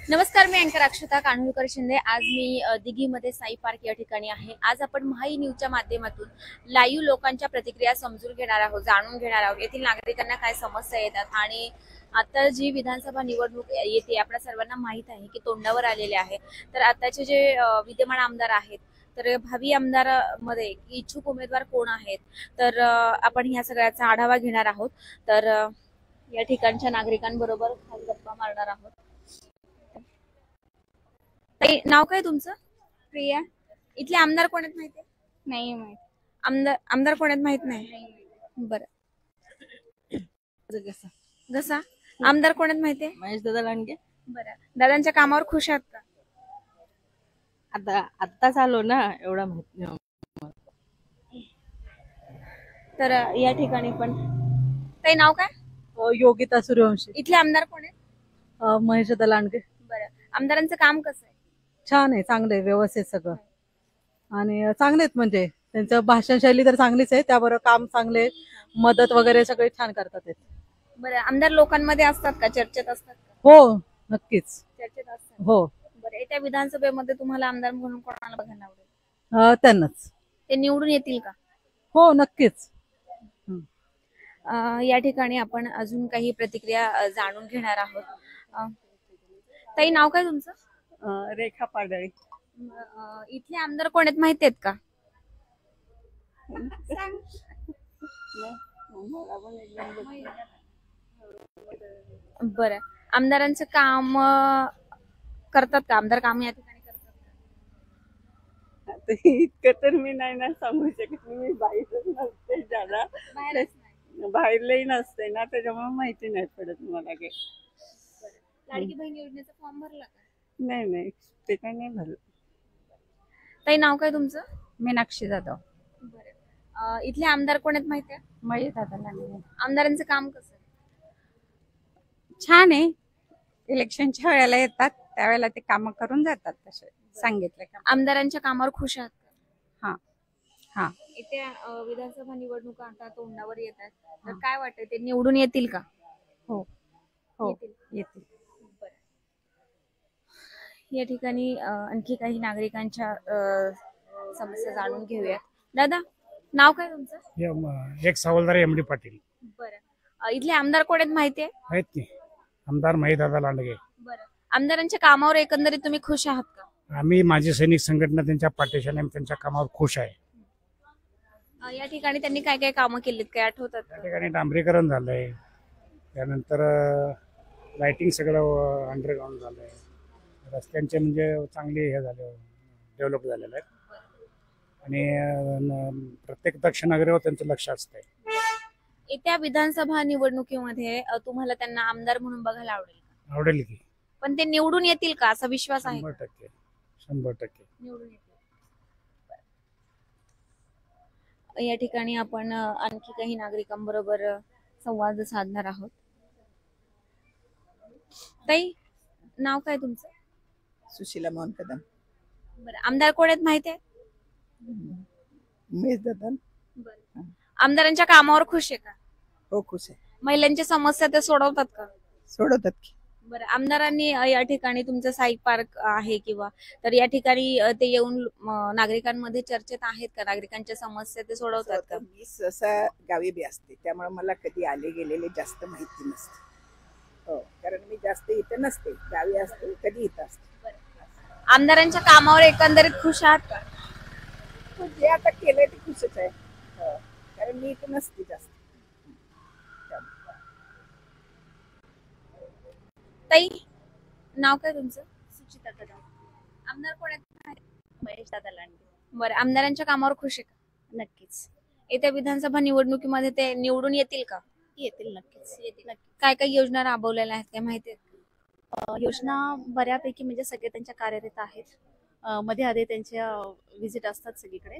नमस्कार, मी अँकर अक्षता कान्होलकर शिंदे। आज मी दिघीमध्ये साई पार्क या ठिकाणी आहे। आज आपण महाई न्यूजच्या माध्यमातून लाईव्ह लोकांच्या प्रतिक्रिया समजून घेणार आहोत, जाणून घेणार आहोत। येथील नागरिकांना काय समस्या येतात आणि आता जी विधानसभा निवडणूक येते, आपल्या सर्वांना माहित आहे की तोंडावर आलेले आहे। तर आताचे जे विद्यमान आमदार आहेत, तर भावी आमदार मध्ये इच्छुक उमेदवार कोण आहेत, तर आपण ह्या सगळ्याचा आढावा घेणार आहोत। तर या ठिकाणच्या नागरिकांबरोबर गप्पा मारणार आहोत। नाव काय तुमचं? प्रिया. इथले आमदार कोण आहेत माहिती आहे? नाही माहित. आमदार कोण आहेत माहित नाही? बरं, घसा आमदार कोण आहेत माहिती आहे? महेश दादा लांडगे. बरं, दादांच्या कामावर खुश आहात का? आत्ताच आलो ना, एवढा माहित नाही. तर या ठिकाणी पण ते नाव काय? योगिता सूर्यवंशी. इथले आमदार कोण आहेत? महेश दादा लांडगे. बरं, आमदारांचं काम कसं आहे? छान आहे, चांगलं आहे, व्यवस्थित सगळं. आणि चांगले आहेत, म्हणजे त्यांचं भाषण शैली तर चांगलीच आहे, त्याबरोबर काम चांगले, मदत वगैरे सगळे छान करतात ते. बरं, आमदार लोकांमध्ये असतात का, चर्चेत असतात का? हो, नक्कीच चर्चेत असतात. हो. बरं, येत्या विधानसभेमध्ये तुम्हाला आमदार म्हणून कोणाला बघायला आवडेल? त्यांनाच. ते निवडून येतील का? हो, नक्कीच. या ठिकाणी आपण अजून काही प्रतिक्रिया जाणून घेणार आहोत। ताई, नाव काय तुमचं? रेखा पाडळी. इथले आमदार कोण आहेत माहिती आहेत का? बरं, आमदारांचं काम करतात का? आमदार काम या ठिकाणी करतात का? इतकं तर मी नाही ना सांगू शकत. मी बाहेरच नसते, ज्याला बाहेरलाही नसते ना, त्याच्यामुळे माहिती नाही पडत मला काही. लाडकी बहीण योजनेचा फॉर्म भरला का? नाही, ते काही नाही भरलं. ताई, नाव काय तुमचं? मीनाक्षी जाधव. बरं, इथले आमदार कोण आहेत माहिती आहे? महेश दादा लांडगे. आमदारांचं काम कसं आहे? छान आहे. इलेक्शनच्या वेळेला येतात, त्यावेळेला ते काम करून जातात, तसे सांगितले का. आमदारांच्या कामावर खुश आहात का? हा. येत्या विधानसभा निवडणुका आता तोंडावर येतात, तर काय वाटतं, ते निवडून येतील का? हो, येतील. या ठिकाणी आणखी काही नागरिकांच्या समस्या जाणून घेऊया। दादा, नाव काय तुमचं? एक सवालदार एमडी पाटील. बरं, इथले आमदार कोण आहेत माहिती आहे? आहेत की आमदार महेशदादा लांडगे. बरं, आमदारांच्या कामावर एकंदरीत तुम्ही खुश आहात का? आम्ही माझी सैनिक संघटना त्यांच्या पाठीशी आहे, त्यांच्या कामावर खुश आहे. या ठिकाणी त्यांनी काय काय कामं केलीत, काय आठवतात? त्या ठिकाणी डांबरीकरण झालंय, त्यानंतर लाइटिंग सगळं अंडरग्राऊंड झालंय, रस्त्यांचे म्हणजे चांगले हे झाले, डेव्हलप झालेलं आहे. आणि प्रत्येक दक्षिणागरीवर त्यांचं लक्ष असतंय. येत्या विधानसभा निवडणुकीमध्ये तुम्हाला त्यांना आमदार म्हणून बघायला आवडेल का? आवडेल की. पण ते निवडून येतील का, असा विश्वास आहे? 100% निवडून येतील. या ठिकाणी आपण आणखी काही नागरिकांबरोबर संवाद साधणार आहोत। ताई, नाव काय तुमचं? सुशीला मोहन कदम. बरं, आमदार कोण आहेत माहिती आहे? महेश दादा. बरं, आमदारांच्या कामावर खुश आहे का? हो, खुश आहे. महिलांच्या समस्या ते सोडवतात का? सोडवतात की. बरं, आमदारांनी या ठिकाणी तुमचं साई पार्क आहे किंवा तर या ठिकाणी ते येऊन नागरिकांमध्ये चर्चेत आहेत का? नागरिकांच्या समस्या ते सोडवतात का? मी सहसा गावी बी असते, त्यामुळे मला कधी आले गेलेले जास्त माहिती नसते. हो, कारण मी जास्त इथे नसते, गावी असते, कधी इथं असते. आमदारांच्या कामावर एकंदरीत खुश आहात का? जे आता केलंय ते खुशच आहे. हो, कारण मी इथे नसते जास्त. ताई, नाव काय तुमचं? सुचिता कदम. आमदार कोण आहेत? महेश दादा लांडगे. बरं, आमदारांच्या कामावर खुश आहे का? नक्कीच येत्या विधानसभा निवडणुकीमध्ये ते निवडून येतील का? येतील. नक्कीच येतील. काय काय योजना राबवलेल्या आहेत, काय माहिती आहेत? योजना बऱ्यापैकी म्हणजे सगळे त्यांच्या कार्यरत आहेत. मध्ये आधी त्यांच्या व्हिजिट असतात सगळीकडे,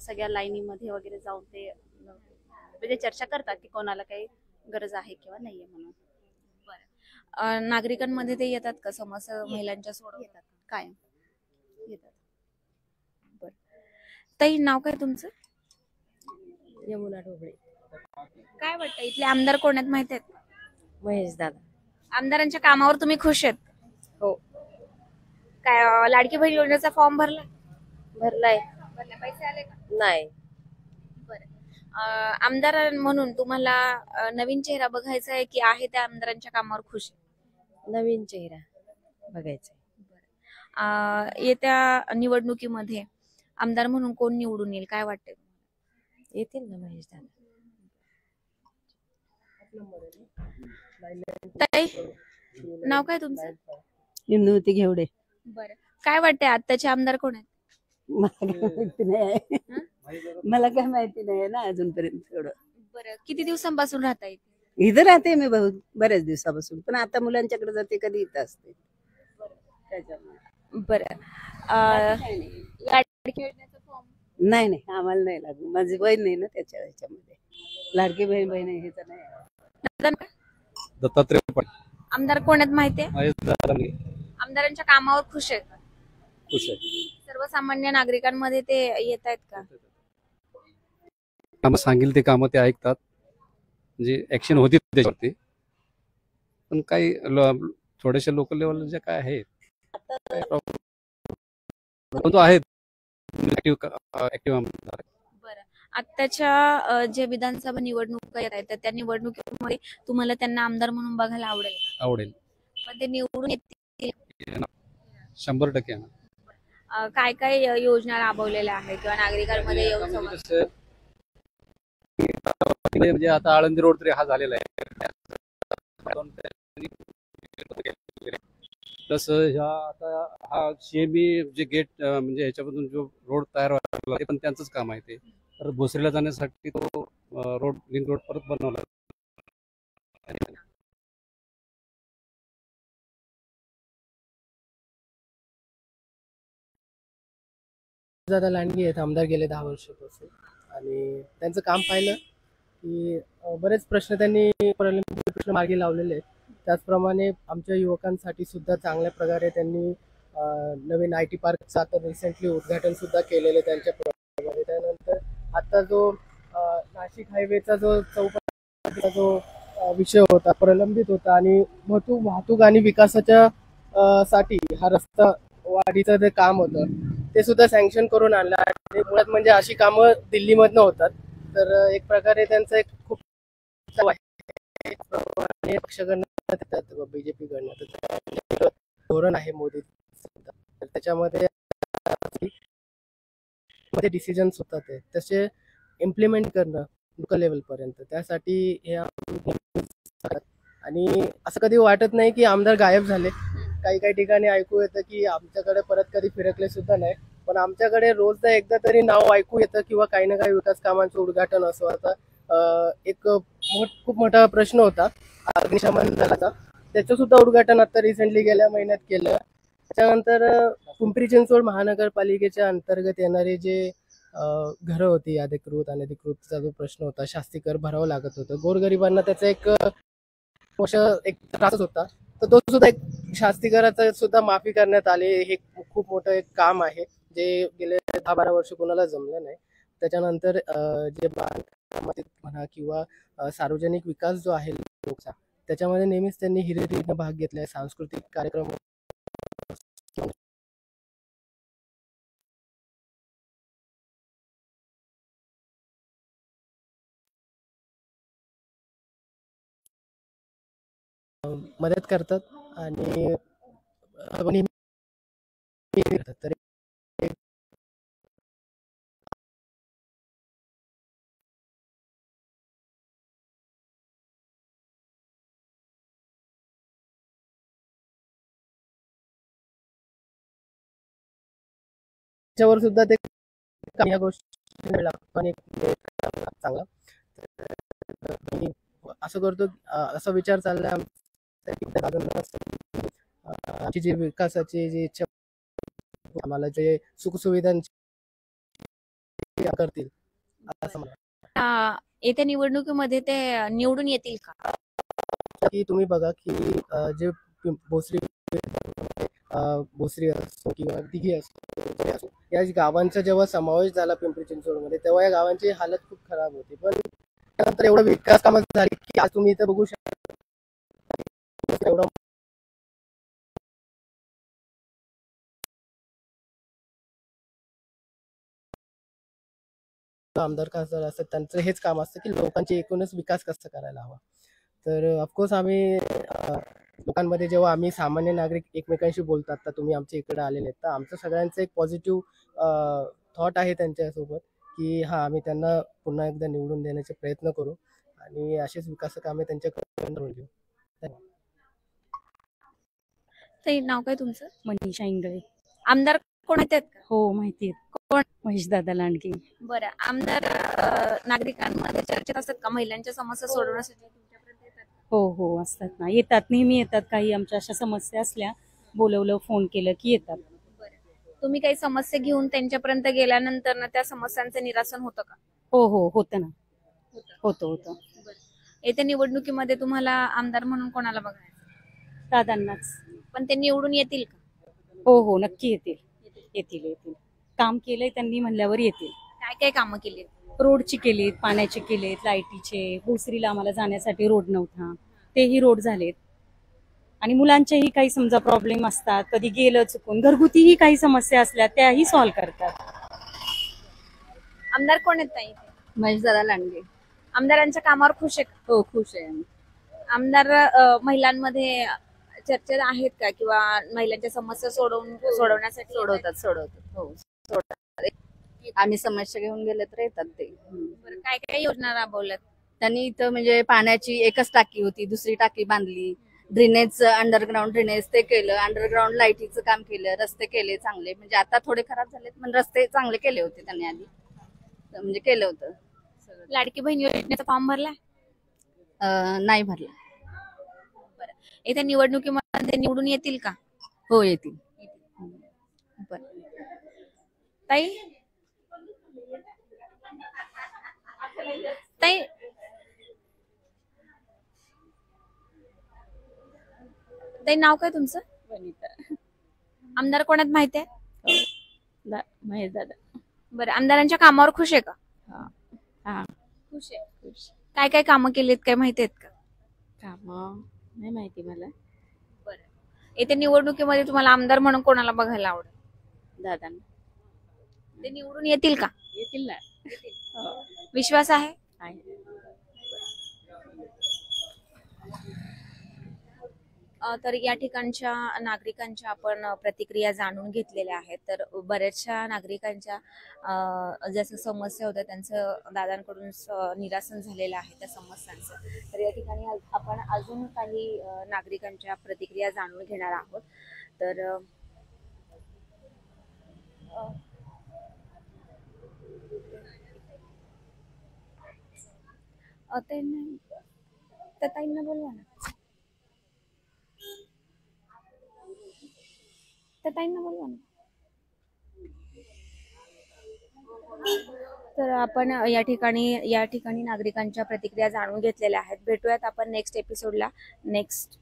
सगळ्या लाईनीमध्ये वगैरे जाऊन ते म्हणजे चर्चा करतात की कोणाला काही गरज आहे किंवा नाहीये म्हणून. नागरिकांमध्ये ते येतात का, समस्या महिलांच्या सोडवतात? कायम येतात. बरं, ताई, नाव काय तुमचं? यमुना ढोबळे. काय वाटतं, इथले आमदार कोण आहेत माहिती आहेत? महेश दादा. आमदारांच्या कामावर तुम्ही खुश आहेत? हो. काय लाडकी बहीण योजनेचा फॉर्म भरला? भरलाय. पैसे आले का? नाही. आमदार म्हणून तुम्हाला नवीन चेहरा बघायचा आहे की आहे त्या आमदारांच्या कामावर खुश आहे? नवीन चेहरा बघायचा. येत्या निवडणुकीमध्ये आमदार म्हणून कोण निवडून येईल काय वाटतंय? येतील ना महेश दादा. ताई, नाव काय तुमचं? इंदुमती घेवडे. बरं, काय वाटतंय आत्ताचे आमदार कोण आहेत? मला काय माहिती नाही. मला काय माहिती नाही ना अजूनपर्यंत एवढं. बरं, किती दिवसांपासून राहता येते? इथं राहते मी बऱ्याच दिवसापासून, पण आता मुलांच्याकडे जाते, कधी इथं असते. त्याच्यामुळे बरं, काही नाही. लाडकी योजनेचा फॉर्म नाही नाही, आम्हाला नाही लागू. माझी बहीण नाही ना त्याच्यामध्ये. लाडकी बहीण आहे ह्याचं नाही. दत्तात्रय पाटील. आमदार कोण आहेत माहितीये? महेश दादांगे. आमदारांच्या कामावर खुश आहेत का? खुश आहे. सर्वसामान्य नागरिकांमध्ये ते येत आहेत का? कामं सांगेल ते कामं ते ऐकतात, म्हणजे ऍक्शन होती त्याच्यावरती. पण काही थोड्याशा लोकल लेवलला ज्या काय आहेत तो आहेत ऍक्टिव्ह आमदार. बरं, आत्ताच्या जे विधानसभा निवडणुका येत आहेत तर त्या निवडणुकीमध्ये तुम्हाला त्यांना आमदार म्हणून बघायला आवडेल का? आवडेल. पण ते निवडून येतील? 100% येणार. काय काय योजना राबवलेल्या आहेत किंवा नागरिकांमध्ये येऊन संवाद? म्हणजे आता आळंदी रोड तरी हा झालेला आहे. प्लस ह्या आता हा सीएमबी जे गेट म्हणजे ह्याच्यामधून जो रोड तयार व्हायला ते पण त्यांचंच काम आहे. ते तर भोसरीला जाण्यासाठी तो रोड लिंक रोड परत बनवला. दादा लांडगे आहेत, आमदार गेले 10 वर्षापासून. आणि त्यांचं काम पाहिलं की बरेच प्रश्न त्यांनी प्रलंबित प्रश्न मार्गी लावलेले आहेत. त्याचप्रमाणे आमच्या युवकांसाठी सुद्धा चांगल्या प्रकारे त्यांनी नवीन IT पार्कचं आता रिसेंटली उद्घाटन सुद्धा केलेलं त्यांच्या प्रभागामध्ये. त्यानंतर आता जो नाशिक हायवेचा जो चौपदरीचा जो विषय होता, प्रलंबित होता, आणि वाहतूक आणि विकासाच्या साठी हा रस्ता वाढीचं जे काम होतं ते सुद्धा सँक्शन करून आणलं. आणि मुळात म्हणजे अशी कामं दिल्लीमधनं होतात. तर एक प्रकारे त्यांचं एक खूप पक्षाकडनं BJP कडनं धोरण आहे मोदी. त्याच्यामध्ये डिसिजन्स होतात ते तसे इम्प्लिमेंट करणं लोकल लेवल पर्यंत, त्यासाठी हे. आणि असं कधी वाटत नाही की आमदार गायब झाले. काही ठिकाणी ऐकू येतं की आमच्याकडे परत कधी फिरकले सुद्धा नाही, पण आमच्याकडे रोजदा एकदा तरी नाव ऐकू येतं किंवा काही ना काही विकास कामांचं उद्घाटन असं. आता एक खूप मोठा प्रश्न होता अग्निशमन दलाचा, त्याचं सुद्धा उद्घाटन आता रिसेंटली गेल्या महिन्यात केलं. त्याच्यानंतर पिंपरी चिंचवड महानगरपालिकेच्या अंतर्गत येणारे जे घरं होती अधिकृत अनधिकृतचा जो प्रश्न होता, शास्तीकर भरावं लागत होतं गोरगरिबांना, त्याचा एक त्रासच होता. तर तो सुद्धा एक शास्तीकराचा सुद्धा माफी करण्यात आली. हे खूप मोठं एक काम आहे जे गेले 10-12 वर्ष कोणाला जमलं नाही. त्याच्यानंतर जे बांधकामात म्हणा किंवा सार्वजनिक विकास जो आहे लोकचा, त्याच्यामध्ये नेहमीच त्यांनी हिरिरीने भाग घेतलाय. सांस्कृतिक कार्यक्रम मदत करतात आणि तर त्याच्यावर सुद्धा ते या गोष्टी चांगला. असं करतो, असा विचार चाललाय आमची जी विकासाची जी इच्छा, आम्हाला जे सुखसुविधांची करतील असं म्हणा. येत्या निवडणुकीमध्ये ते निवडून येतील का? की तुम्ही बघा की जे भोसरी असो किंवा दिघी असो, या गावांचा जेव्हा समावेश झाला पिंपरी चिंचवडमध्ये, तेव्हा या गावांची हालत खूप खराब होती. पण त्यानंतर एवढं विकास कामं झाली की आज तुम्ही इथे बघू शकता एवढं आमदार खासदार असतात त्यांचं हेच काम असतं की लोकांची एकूणच विकास कसा करायला हवा. तर ऑफकोर्स आम्ही लोकांमध्ये जेव्हा आम्ही सामान्य नागरिक एकमेकांशी बोलतात, तर तुम्ही आमच्या इकडे आलेले आहेत, तर आमचं सगळ्यांचं एक पॉझिटिव्ह थॉट आहे त्यांच्यासोबत की हा आम्ही त्यांना पुन्हा एकदा निवडून देण्याचे प्रयत्न करू आणि असेच विकास कामे त्यांच्याकडे करून घेऊ. ताई, नाव काय तुमचं? मनीषा इंगळे. आमदार कोण आहेत का? हो, माहिती आहे. कोण? महेशदादा लांडगे. बरं, आमदार नागरिकांमध्ये चर्चेत असतात का? महिलांच्या समस्या सोडवण्यासाठी तुमच्यापर्यंत येतात का? हो असतात ना, येतात, नेहमी येतात. काही आमच्या अशा समस्या असल्या, बोलवलं, फोन केलं की येतात. तुम्ही काही समस्या घेऊन त्यांच्यापर्यंत गेल्यानंतर ना त्या समस्यांचं निरासन होतं का? हो होतं ना, होतं. येत्या निवडणुकीमध्ये तुम्हाला आमदार म्हणून कोणाला बघायचं? दादांनाच. पण ते निवडून येतील का? हो नक्की येतील. काम केलंय त्यांनी म्हणल्यावर येतील. काय काय कामं केली? रोडची केलीत, पाण्याचे केलेत, लाईटीचे. भोसरीला आम्हाला जाण्यासाठी रोड नव्हता, तेही रोड झालेत. आणि मुलांचेही काही समजा प्रॉब्लेम असतात, कधी गेलं चुकून, घरगुतीही काही समस्या असल्या त्याही सॉल्व्ह करतात. आमदार कोण आहेत ताई? महेशदादा लांडगे. आमदारांच्या कामावर खुश आहे का? हो, खुश आहे आम्ही. आमदार महिलांमध्ये चर्चेत आहेत का, किंवा महिलांच्या समस्या सोडवण्यासाठी सोडवतात. हो, सोडतात. आम्ही समस्या घेऊन गेले तर येतात ते. बरं, काय काय योजना राबवल्यात? त्यांनी इथं म्हणजे पाण्याची एकच टाकी होती, दुसरी टाकी बांधली. ड्रेनेज, अंडरग्राऊंड ड्रेनेज ते केलं. अंडरग्राऊंड लाईटीचं काम केलं. रस्ते केले चांगले, म्हणजे आता थोडे खराब झालेत पण रस्ते चांगले केले होते त्यांनी आधी, म्हणजे केलं होतं. लाडकी बहीण योजनेचा फॉर्म भरलाय? नाही भरला. येत्या निवडणुकीमध्ये निवडून येतील का? हो, येतील. बरं ताई, नाव काय तुमचं? वनिता. आमदार कोणात माहिती आहे? महेशदादा. बरं, आमदारांच्या कामावर खुश आहे का? हा, खुश आहे. काय काय कामं केलीत, काय माहिती आहेत का? काम नाही माहिती मला. बरं, येत्या निवडणुकीमध्ये तुम्हाला आमदार म्हणून कोणाला बघायला आवडेल? दादांना. ते निवडून येतील का? येतील ना. विश्वास आहे? तर या ठिकाणच्या नागरिकांच्या आपण प्रतिक्रिया जाणून घेतलेल्या आहेत. तर बऱ्याचशा नागरिकांच्या जसं समस्या होत्या त्यांचं दादांकडून निरासन झालेलं आहे त्या समस्यांचं. तर या ठिकाणी आपण अजून काही नागरिकांच्या प्रतिक्रिया जाणून घेणार आहोत. तर ताईंना बोलवा ना. तर आपण या ठिकाणी नागरिकांच्या प्रतिक्रिया जाणून घेतलेल्या आहेत. भेटूयात आपण नेक्स्ट एपिसोडला, नेक्स्ट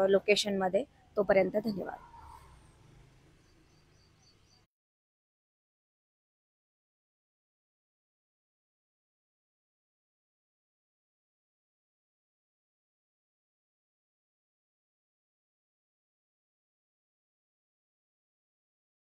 लोकेशन मध्ये. तोपर्यंत धन्यवाद.